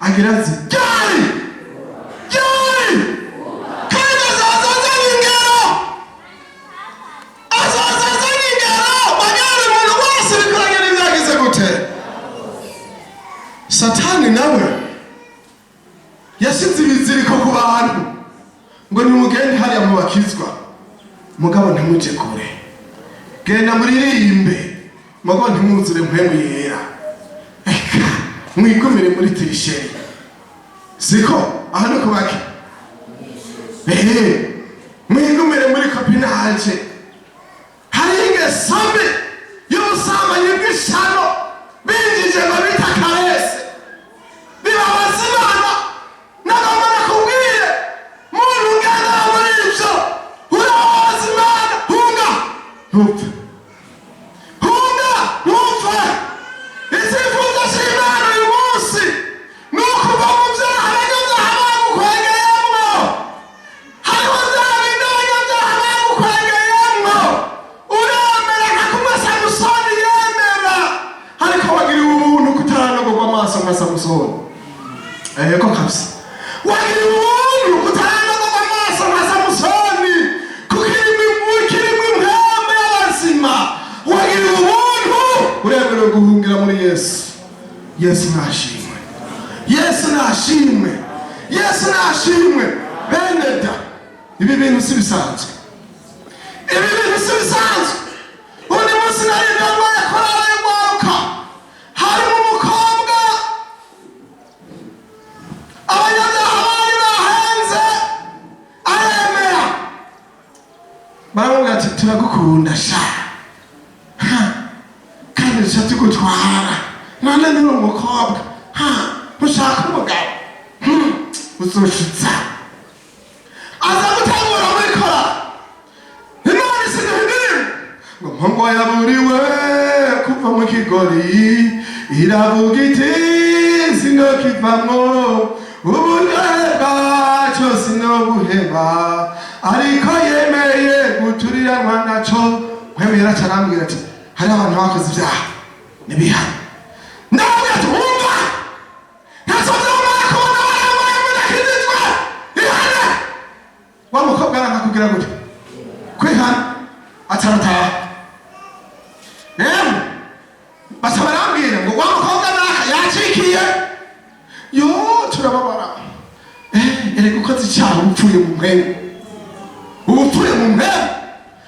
agira ati ryari ryari, kandi azaza azanye ingero, azaza azanye ingero bagare umuntu wese bikoranye n'ibyagize gute. Satani nawe yashize ibiziriko ku bantu ngo nimugende hariya mu bakizwa, mugabo ntimuje kure, genda muririmbe, mugabo ntimwuzure mpemu yera, mwigumire muri tirisheri, siko aho no kubaki, mwigumire muri kopinaje. Hari ingeso mbi y'ubusambanyi bw'ishano binjije ngo bita karese, bibabaza Imana. Nagomba nakubwire muntu ugendera muri ibyo urababaza Imana. Hunga ntupfe, hunga ntupfe. Icyifuzo cy'Imana uyu munsi ni ukuva mu byaha abanyabyaha bagukwegeyemo. Hariho bya bindi abanyabyaha bagukwegeyemo, uremera nka kumwe Samusoni yemera, ariko wagiriwe ubuntu kutaranogorwa amaso nka Samusoni. Ko kabisa wagiriwe ubuntu kutaranogorwa amaso nka Samusoni, kuko kirimo impamvu y'abazima. Wagiriwe ubuntu, uremerewe guhungira muri Yesu. Yesu nashimwe, Yesu nashimwe, Yesu nashimwe. Bene da, ibi bintu si bisanzwe, ibi bintu si bisanzwe. Undi munsi nari nambaye korali y'urwaruka harimo umukobwa abanyabyaha bari bahenze aremera baramubwira ati turagukunda sha kandi duca tugutwara none ni umukobwa ntushaka umugabo uzoshitsa aza gutangura muri korali imana isigaye ngo mpongo yaburiwe kuva mu kigori iravuga iti sinokivamwo uburyohe bwaco sinobuheba ariko yemeye guturiranwa naco kwemera carambwira ati hari abantu bakoze ibyaha nibihane ndabwira ati wumva ntazozomara kubona barabaye mudakizizwa ihane wa mukobwa arakakubwira gute kwihana atarataha baca barambwira ngo wa mukobwa naka yacikiye yo turababara erega ukoze icyaha upfuye mu mpemu ubupfuye mu mpemu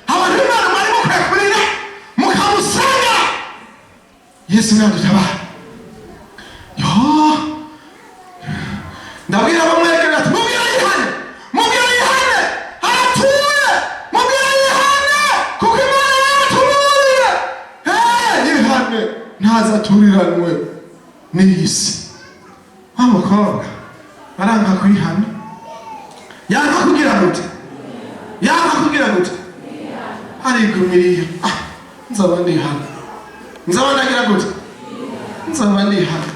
abantu b'Imana mwari mukwiye kurira mukamusanga Yesu nadutabara yo ndabwira bamwegerera ati mubwira yihane aratuye mubwira yihane kuko Imana yaratuburiye yihane ntazaturiranwe n'iyisi wa mukobwa aranga kwihana yanga kugira gute arigumiriye nzaba ndihana nzaba ndagira gute nzaba ndihana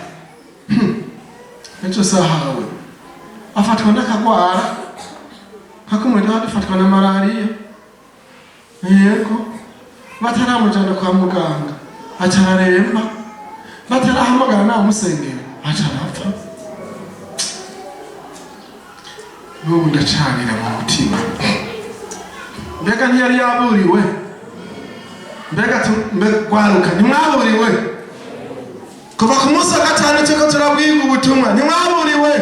ejo sahawe afatwa n'akagwara kakumurira afatwa na malariya yego bataramujana kwa muganga acararemba batarahamagara namusengera acarapfa n'ubu ndacanira mu mutima mbega ntiyari yaburiwe mbega gwaruka ntimwaburiwe kuva ku munsi wa gatanu turiko turabwiga ubutumwa ntimwaburiwe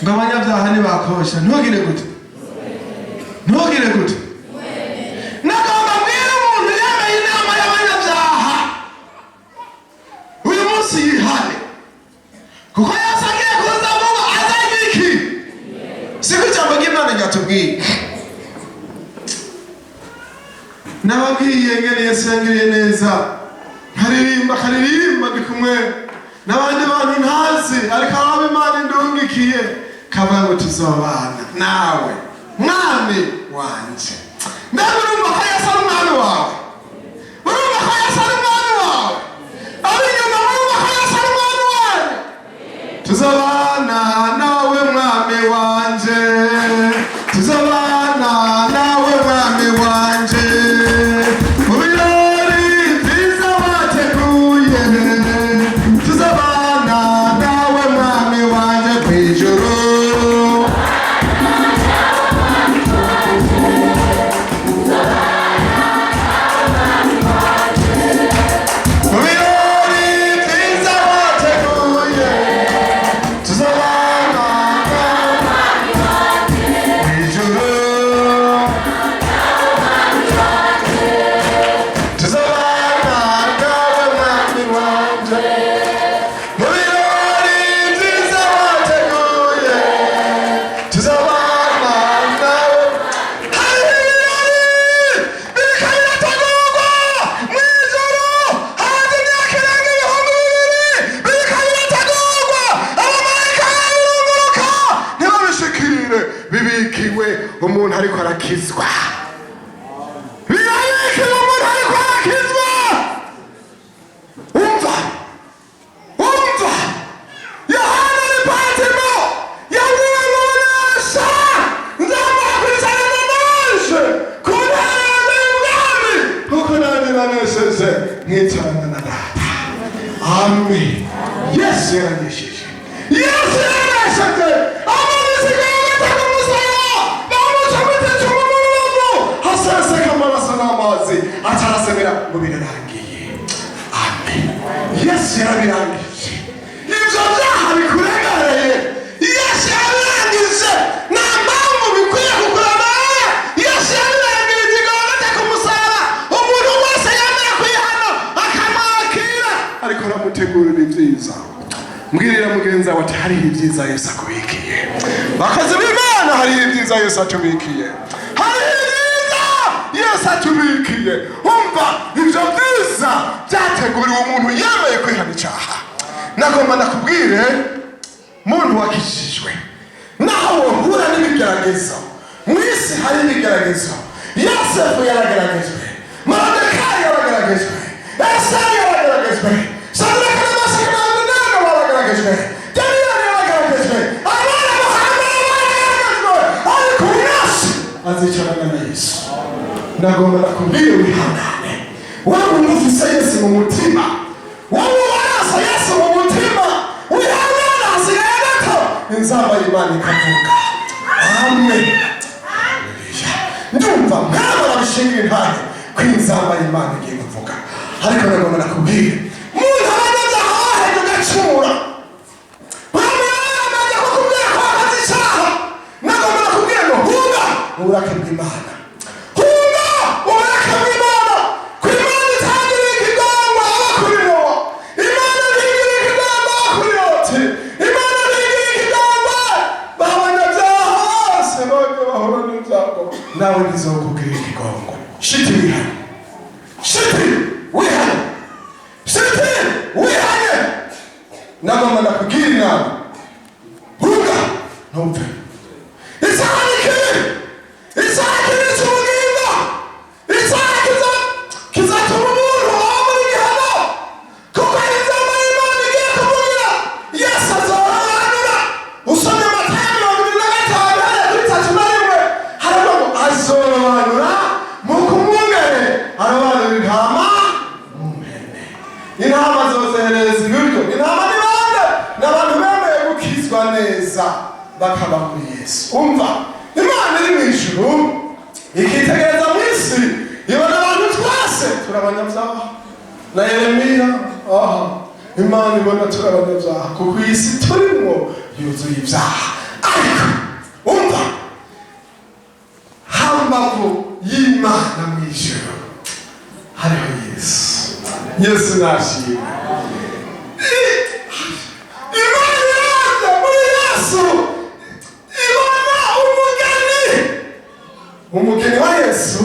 ngo abanyabyaha ntibakosha ntugire gute nagomba mbwira umuntu yemeye inama y'abanyabyaha uyu munsi yihane kuko Yesu agiye kuza vuba azagira iki siko ijambo ry'Imana ryatubwiye nababwiye ngene Yesu yangiriye neza nkaririmba ndi kumwe n'abandi bantu ntazi ariko abo Imana indungikiye kavuga ngo tuzobana nawe mwami wanje mbega urumva ko Yesu ari umwami wawe abinyuma murumva ko Yesu ari umwami wawe tuzobana nawe mwami wanje tuzobana nawe mwami wanje mu birori byiza wateguye tuzobana nawe mwami wanje kw'ijuru umuntu ariko arakizwa birayikiwe umuntu ariko arakizwa umva Yohana ni Patimo yabwiwe ngo nasha nzamukwicarana nanje ku ntebe y'ubwami kuko nanjye nanesheje nkicarana na data amen Yesu yaraneshije atarasemera ngo birarangiye amen Yesu yarabirangije ibyo byaha bikuregereye Yesu yarabirangije nta mpamvu bikwiye kukuramara Yesu yarabirangije igomba ku agutegurira ibyiza. Mbwirira mugenzi wawe ati hariho ibyiza Yesu akubikiye. Bakozi b'Imana, hariho ibyiza Yesu atubikiye. Hariho ibyiza Yesu atubikiye. Umva, ibyo byiza byateguriwe umuntu yemeye kwihana icyaha. Nagomba nakubwire, muntu wakijijwe naho wohura n'ibigeragezo. Mu isi hari ibigeragezo. Yosefu yarageragejwe, Moridekayi yarageragejwe, Esaya yarageragejwe, Shadraka na Meshaki na Abedenego barageragejwe, Daniyeli yarageragejwe, abana bahambaye barageragejwe, ariko Yesu azicarana na Yesu. Nagomba nakubwire wihangane. Wowe ufise Yesu mu mutima, wowe warasa Yesu mu mutima, wihangane, hasigaye gato inzamba y'Imana ikavuga. Amen. Ndumva nk'aba babishingira intare ko inzamba y'Imana igiye kuvuga. Ariko nagomba nakubwire, umuntu abanyabyaha waheje ugacumura, bamwe kukubwira ko wakoze icyaha. Nagomba nakubwire ngo hunga uburake bw'Imana, hunga uburake bw'Imana. Ku Imana itangirira ikigongwe aba kuri Nowa, Imana ntigirira ikigongwe aba kuri Loti, Imana ntigirira ikigongwe b'abanyabyaha bose bajya bahura n'ibyago. Nawe ntizokubwira ikigongwe. Shiti wihane, shiti wihane, shiti wihane. Nagomba nakubwira inama, hunga ntupfe. Icyaha ni kibi, icyaha kibica ubugingo, icyaha kizatuma umuntu aba muri gihano, kuko inzamba y'Imana igiye kuvugira. Yesu azobanura. Usomye Matayo 25:31 haravuga ngo azobanura mu kumwungere, arabanura intama mu mpene. Intama zozehereza ibiryo. Intama ni bande? N'abantu bemeye gukizwa neza bakaba muri Yesu. Umva, Imana iri mu ijuru ikitegereza mu isi, ibona abantu twese turabanyabyaha. Na Yeremiya, Imana ibona turabanyabyaha kuko isi turimo yuzuye ibyaha. Ariko umva, hambavu y'Imana mu ijuru hariho Yesu. Yesu nashimwe. Imana iraza muri Yesu, ibona umugeni wa Yesu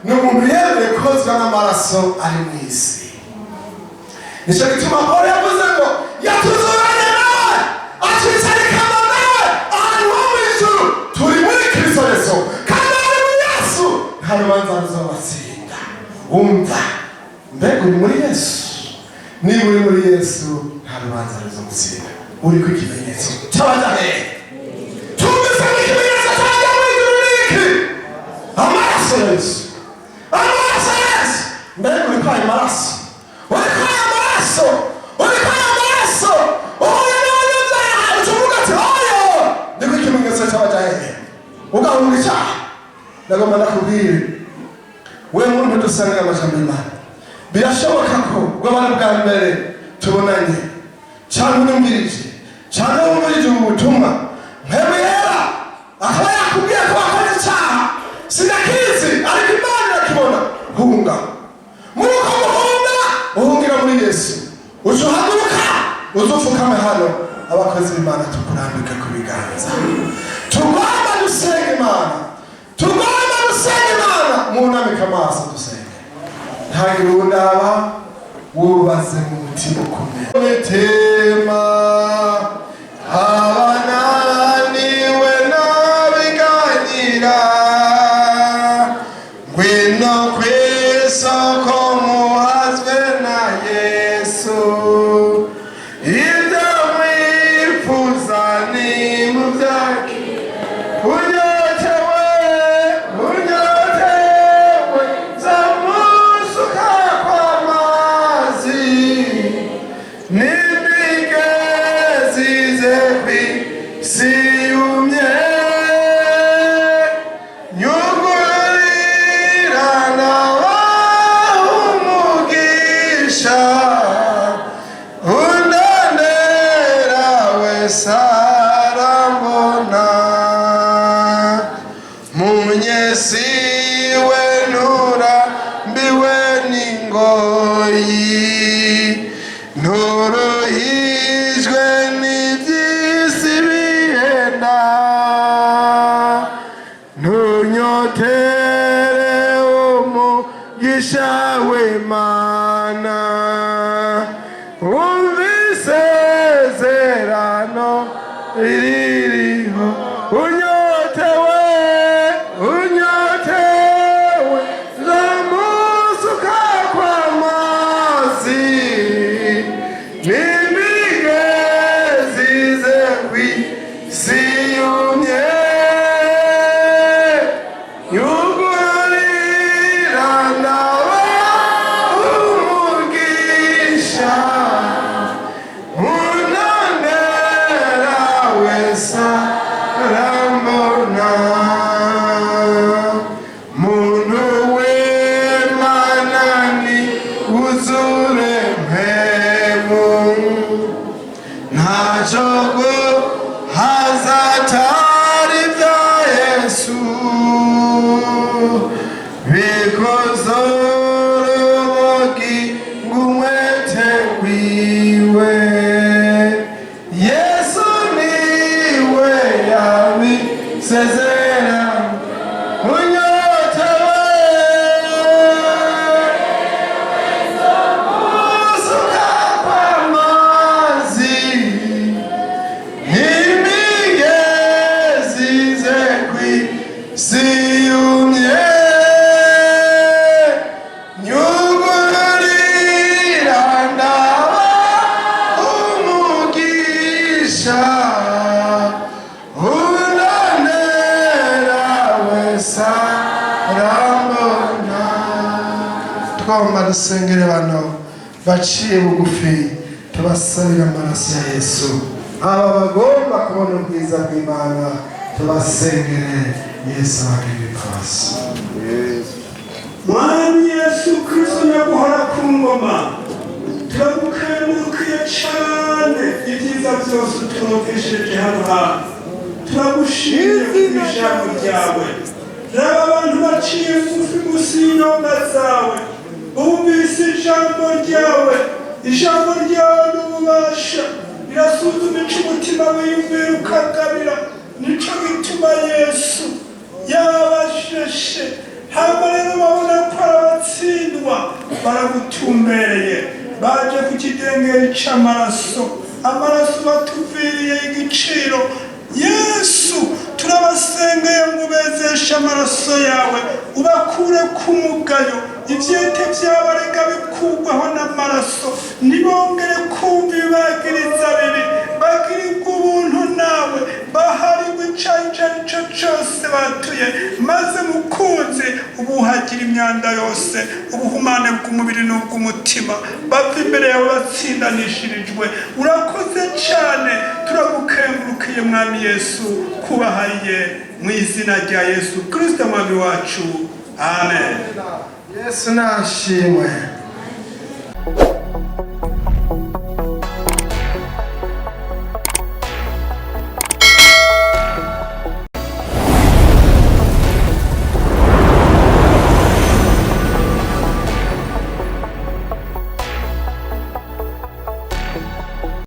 ni umuntu yemeye kozwa n'amaraso ari mu isi. Nicyo gituma Pawulo yavuze ngo yatuzuranye nawe, atwicarikana nawe ahantu ho mu ijuru. Turi muri Kristo Yesu, kandi ari muri Yesu nta rubanza ruzobatsinda. Umva, mbega uri muri Yesu? Niba uri muri Yesu nta rubanza ruzogutsinda. Uri ku ikimenyetso cy'abadahe. Tumvise ikimenyetso cy'abadahe mu ijuru ni iki? Amaraso ya Yesu, amaraso ya Yesu. Mbega uri kwaye amaraso, uri kwaye amaraso, uri kwaye amaraso. Uhuye n'abanyabyaha ucuvuga ati oyo ndi ku ikimenyetso cy'abadahe, ugahunga icyaha. Nagomba nakubwire, we muntu dusanga amajambo y'Imana, birashoboka ko bw'abantu bwa mbere tubonanye cyangwa unyumvirije cyangwa wumvirije ubutumwa mpemu yera akaba yakubwiye ko wakoze icyaha sinakizi, ariko Imana irakibona. Hunga, muri uko guhunga uhungira muri Yesu. Uzuhaguruka uzupfukame hano, abakozi b'Imana tukurambike ku biganza. Tugomba gusenga Imana, tugomba gusenga Imana. Munamike amaso dusenge. Ntagire undaba, wubaze mu mutima ukomeye. Umutima abananiwe n'abiganira, ngwino kw'isoko muhazwe na Yesu. Ibyo mwifuza nimubyakire. Unyotewe zamusuka kw'amazi, n'imigezi ze ryawe mana umvise zerano ririho unyotewe zamusuka kw'amazi n'imigezi ze kw'isi yumye yugurira nawe umugisha munanera wesa rambona muntu w'Imana wuzure mpemu ntacyo hazatari bya Yesu bikozorobogi ngumwete wiwe Yesu niwe yabisezera unyotewe usuka kw'amazi n'imigezi ze kw'isi yumye nyugurira ndawe umugisha unanera wesa rambona. Twagomba dusengere bano baciye bugufi tubasabira amaraso ya Yesu aba bagomba kubona ubwiza bw'Imana tubasengere Yesu abagirire imbabazi. Mwami Yesu Kristo nyaguhora ku ngoma turagukengurukiye cyane ibyiza byose uturokesheje hano hantu turagushimye kubw'ijambo ryawe raba abantu baciye bugufi munsi y'inyonga zawe bumvise ijambo ryawe n'ububasha birasuzuma ico umutima wiyumvira ukagabira nico gituma Yesu yabasheshe hama rero babona ko arabatsindwa baragutumbereye baje ku kidengeri c'amaraso amaraso batuviriye igiciro Yesu turabasengeye ngo ubezeshe amaraso yawe ubakure ku mugayo ivyete vyabarega bikugwaho n'amaraso nibongere kumva ibibagiriza bibi bagirirwa ubuntu nawe baharirwa ico cose batuye maze mukunzi ubuhagira imyanda yose ubuhumane bw'umubiri n'ubw'umutima bava imbere yawe batsindanishirijwe urakoze cyane turagukengurukiye mwami Yesu kubahaye mu izina rya Yesu Kristo mwami wacu amen. Yesu nashimwe.